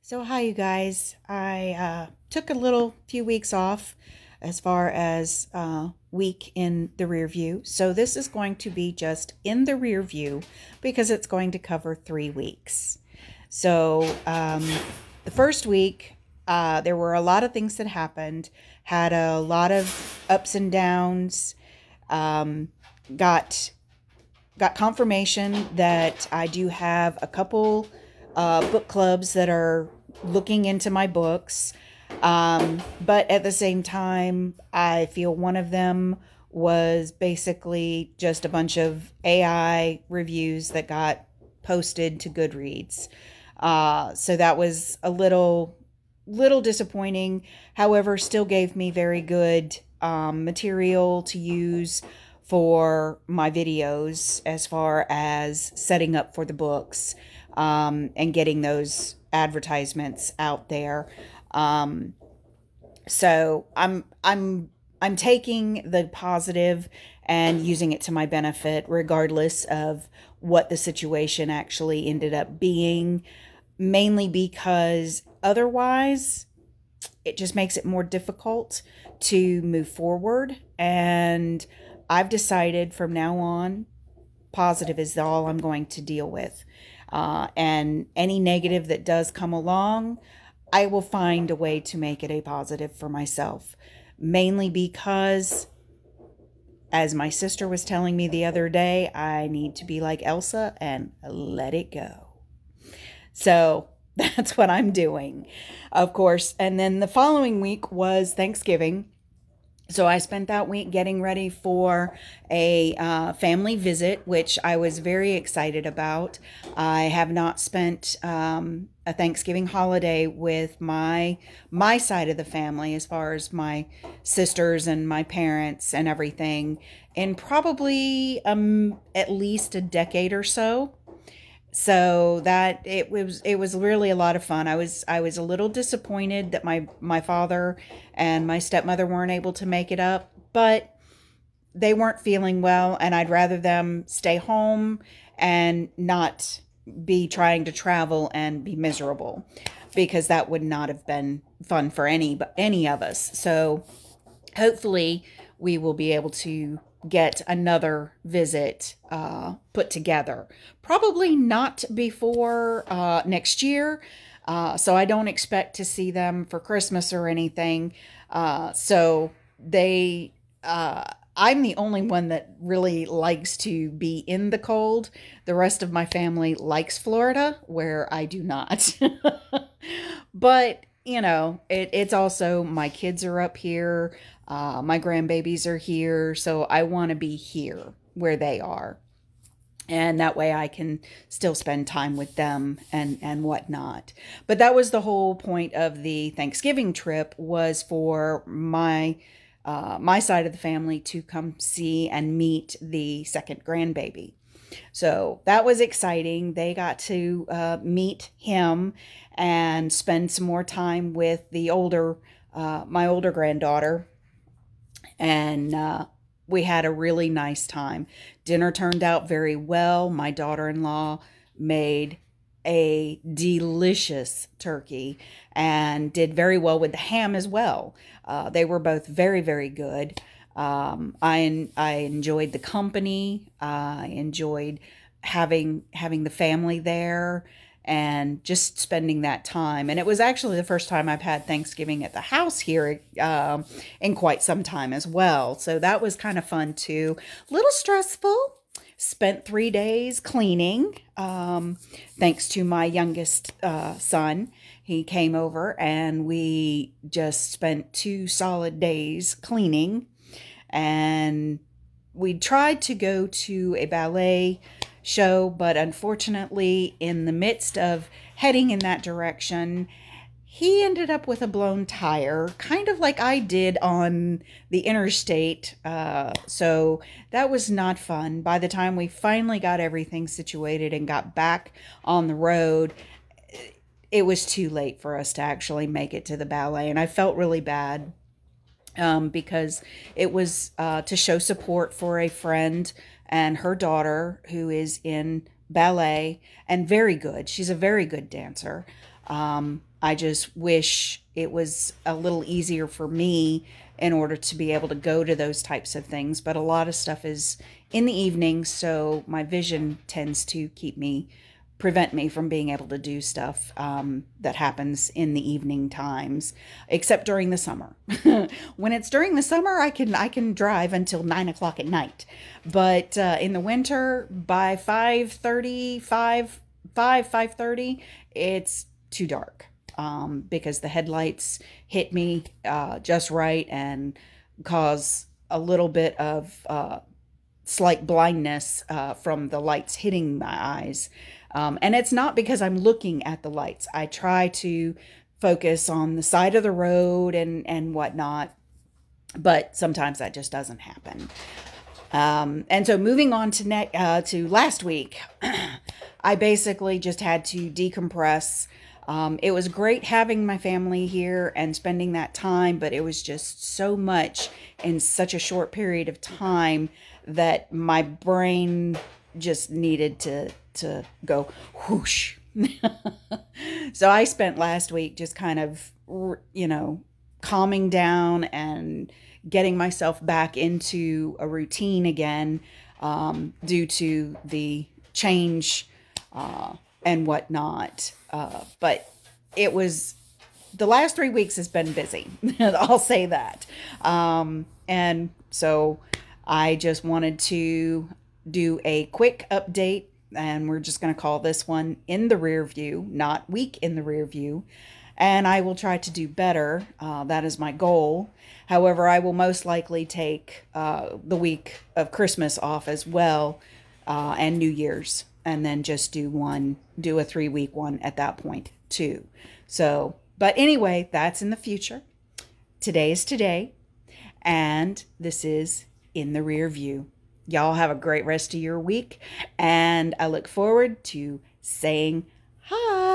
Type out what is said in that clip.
So, hi, you guys. I took a little few weeks off as far as week in the rear view. So, this is going to be just in the rear view because it's going to cover 3 weeks. So, the first week, there were a lot of things that happened, had a lot of ups and downs, um, got got confirmation that I do have a couple book clubs that are looking into my books. But at the same time, I feel one of them was basically just a bunch of AI reviews that got posted to Goodreads. So that was a little disappointing. However, still gave me very good material to use for my videos as far as setting up for the books and getting those advertisements out there. Um, so I'm taking the positive and using it to my benefit, regardless of what the situation actually ended up being. Mainly because otherwise, it just makes it more difficult to move forward. And I've decided from now on, positive is all I'm going to deal with. And any negative that does come along, I will find a way to make it a positive for myself. Mainly because, as my sister was telling me the other day, I need to be like Elsa and let it go. So that's what I'm doing, of course. And then the following week was Thanksgiving. So I spent that week getting ready for a family visit, which I was very excited about. I have not spent a Thanksgiving holiday with my side of the family, as far as my sisters and my parents and everything, in probably at least a decade or so. So that it was really a lot of fun. I was a little disappointed that my father and my stepmother weren't able to make it up, but they weren't feeling well, and I'd rather them stay home and not be trying to travel and be miserable, because that would not have been fun for any of us. So hopefully we will be able to get another visit put together. Probably not before next year. So I don't expect to see them for Christmas or anything. So they, I'm the only one that really likes to be in the cold. The rest of my family likes Florida, where I do not. But it's also, my kids are up here, my grandbabies are here, so I want to be here where they are, and that way I can still spend time with them and whatnot. But that was the whole point of the Thanksgiving trip, was for my side of the family to come see and meet the second grandbaby. So that was exciting. They got to meet him and spend some more time with my older granddaughter, and we had a really nice time. Dinner turned out very well. My daughter-in-law made a delicious turkey and did very well with the ham as well. They were both very, very good. I enjoyed the company. I enjoyed having the family there and just spending that time. And it was actually the first time I've had Thanksgiving at the house here in quite some time as well. So that was kind of fun too. A little stressful. Spent 3 days cleaning, thanks to my youngest son. He came over and we just spent 2 solid days cleaning. And we tried to go to a ballet show, but unfortunately, in the midst of heading in that direction, he ended up with a blown tire, kind of like I did on the interstate. So that was not fun. By the time we finally got everything situated and got back on the road, it was too late for us to actually make it to the ballet. And I felt really bad, because it was to show support for a friend and her daughter who is in ballet and very good. She's a very good dancer. I just wish it was a little easier for me in order to be able to go to those types of things. But a lot of stuff is in the evening, so my vision tends to prevent me from being able to do stuff that happens in the evening times, except during the summer. When it's during the summer, I can drive until 9 o'clock at night, but in the winter by 5:30, 5:30, it's too dark, because the headlights hit me just right and cause a little bit of slight blindness from the lights hitting my eyes. And it's not because I'm looking at the lights. I try to focus on the side of the road and whatnot, but sometimes that just doesn't happen. And so moving on to last week, I basically just had to decompress. It was great having my family here and spending that time, but it was just so much in such a short period of time that my brain just needed to go whoosh. So I spent last week just kind of, calming down and getting myself back into a routine again, due to the change and whatnot. But it was the last 3 weeks has been busy. I'll say that. And so I just wanted to do a quick update, and we're just going to call this one In the Rear View, not Week in the Rear View. And I will try to do better. That is my goal. However, I will most likely take the week of Christmas off as well, and New Year's, and then just do a 3-week one at that point too. So, but anyway, that's in the future. Today is today, and this is In the Rear View. Y'all have a great rest of your week, and I look forward to saying hi.